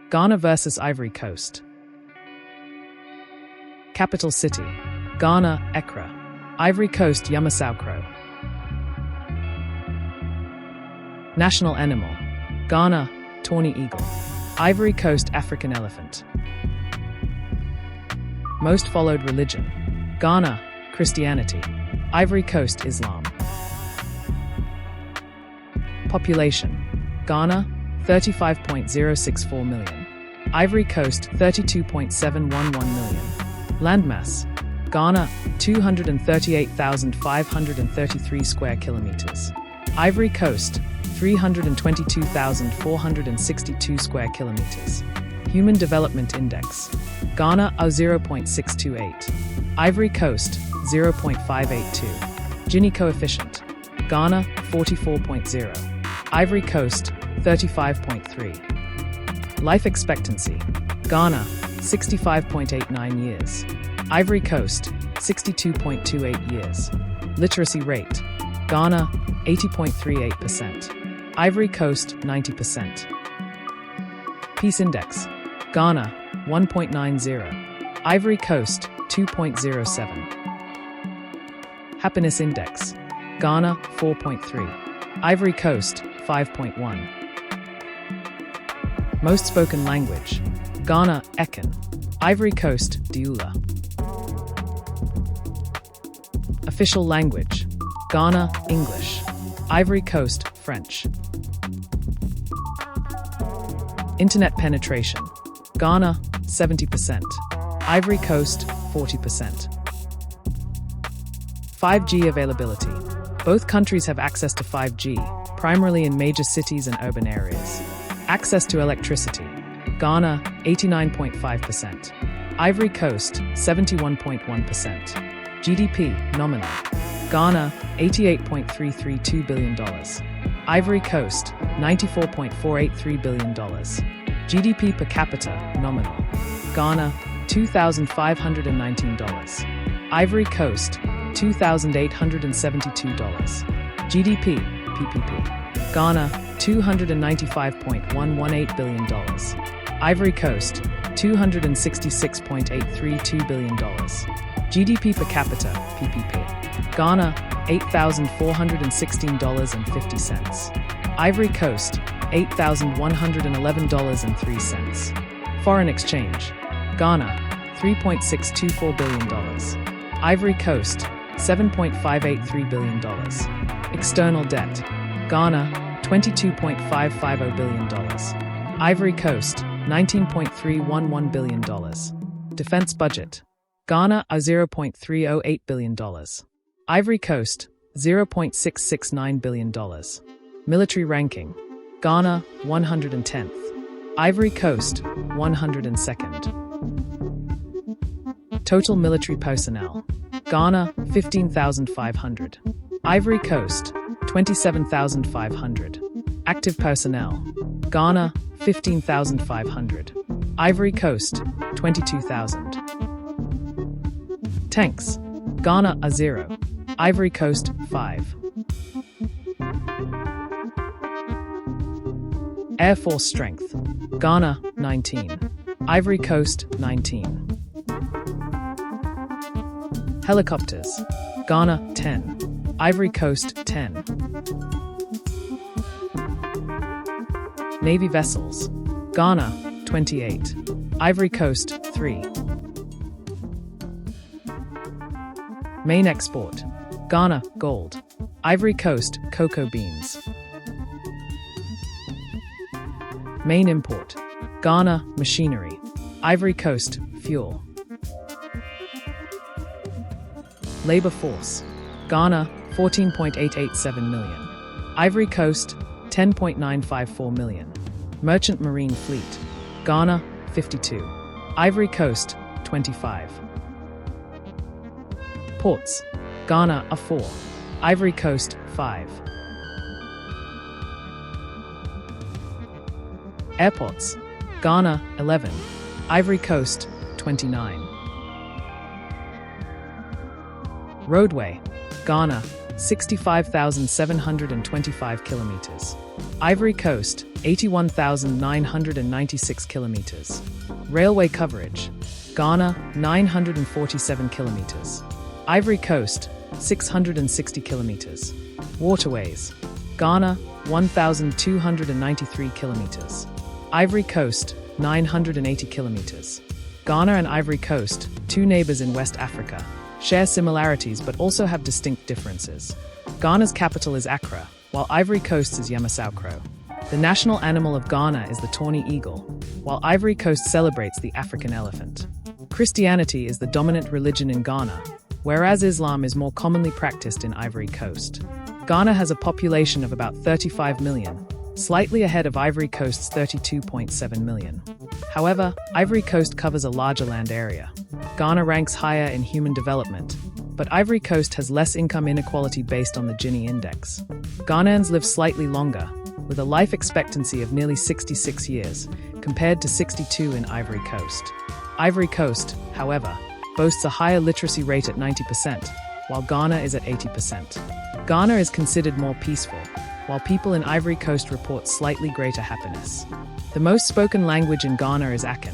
Ghana vs Ivory Coast. Capital city, Ghana, Accra. Ivory Coast, Yamoussoukro. National animal, Ghana, tawny eagle. Ivory Coast, African elephant. Most followed religion, Ghana, Christianity. Ivory Coast, Islam. Population, Ghana, 35.064 million. Ivory Coast, 32.711 million. Landmass, Ghana, 238,533 square kilometers. Ivory Coast, 322,462 square kilometers. Human Development Index, Ghana, 0.628. Ivory Coast, 0.582. Gini coefficient, Ghana, 44.0. Ivory Coast, 35.3. Life expectancy, Ghana, 65.89 years. Ivory Coast, 62.28 years. Literacy rate, Ghana, 80.38%. Ivory Coast, 90%. Peace Index, Ghana, 1.90. Ivory Coast, 2.07. Happiness Index, Ghana, 4.3. Ivory Coast, 5.1. Most spoken language, Ghana, Ekan. Ivory Coast, Dioula. Official language, Ghana, English. Ivory Coast, French. Internet penetration, Ghana, 70%. Ivory Coast, 40%. 5G availability. Both countries have access to 5G, primarily in major cities and urban areas. Access to electricity, Ghana, 89.5%. Ivory Coast, 71.1%. GDP, nominal, Ghana, $88.332 billion. Ivory Coast, $94.483 billion. GDP per capita, nominal, Ghana, $2,519. Ivory Coast, $2,872. GDP, PPP, Ghana, $295.118 billion. Ivory Coast, $266.832 billion. GDP per capita, PPP, Ghana, $8,416.50. Ivory Coast, $8,111.03. Foreign exchange, Ghana, $3.624 billion. Ivory Coast, $7.583 billion. External debt, Ghana, $22.550 billion. Ivory Coast, $19.311 billion. Defense budget, Ghana, $0.308 billion. Ivory Coast, $0.669 billion. Military ranking, Ghana, 110th. Ivory Coast, 102nd. Total military personnel, Ghana, 15,500. Ivory Coast, 27,500. Active personnel, Ghana, 15,500. Ivory Coast, 22,000. Tanks, Ghana, 0. Ivory Coast, 5. Air Force strength, Ghana, 19. Ivory Coast, 19. Helicopters, Ghana, 10. Ivory Coast, 10. Navy vessels, Ghana, 28. Ivory Coast, 3. Main export, Ghana, gold. Ivory Coast, cocoa beans. Main import, Ghana, machinery. Ivory Coast, fuel. Labor force, Ghana, 14.887 million. Ivory Coast, 10.954 million. Merchant marine fleet, Ghana, 52. Ivory Coast, 25. Ports, Ghana, 4. Ivory Coast, 5. Airports, Ghana, 11. Ivory Coast, 29. Roadway, Ghana, 65,725 kilometers. Ivory Coast, 81,996 kilometers. Railway coverage, Ghana, 947 kilometers. Ivory Coast, 660 kilometers. Waterways, Ghana, 1,293 kilometers. Ivory Coast, 980 kilometers. Ghana and Ivory Coast, two neighbors in West Africa, share similarities but also have distinct differences. Ghana's capital is Accra, while Ivory Coast is Yamoussoukro. The national animal of Ghana is the tawny eagle, while Ivory Coast celebrates the African elephant. Christianity is the dominant religion in Ghana, whereas Islam is more commonly practiced in Ivory Coast. Ghana has a population of about 35 million, slightly ahead of Ivory Coast's 32.7 million. However, Ivory Coast covers a larger land area. Ghana ranks higher in human development, but Ivory Coast has less income inequality based on the Gini index. Ghanaians live slightly longer, with a life expectancy of nearly 66 years, compared to 62 in Ivory Coast. Ivory Coast, however, boasts a higher literacy rate at 90%, while Ghana is at 80%. Ghana is considered more peaceful, while people in Ivory Coast report slightly greater happiness. The most spoken language in Ghana is Akan,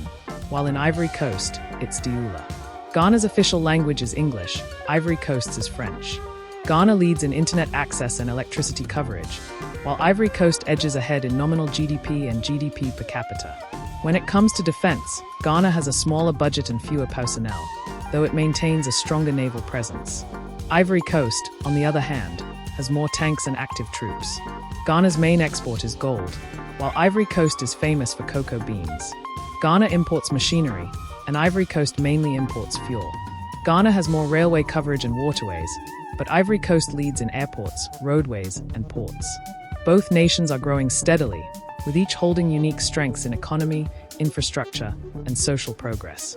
while in Ivory Coast, it's Dioula. Ghana's official language is English, Ivory Coast's is French. Ghana leads in internet access and electricity coverage, while Ivory Coast edges ahead in nominal GDP and GDP per capita. When it comes to defense, Ghana has a smaller budget and fewer personnel, though it maintains a stronger naval presence. Ivory Coast, on the other hand, has more tanks and active troops. Ghana's main export is gold, while Ivory Coast is famous for cocoa beans. Ghana imports machinery, and Ivory Coast mainly imports fuel. Ghana has more railway coverage and waterways, but Ivory Coast leads in airports, roadways, and ports. Both nations are growing steadily, with each holding unique strengths in economy, infrastructure, and social progress.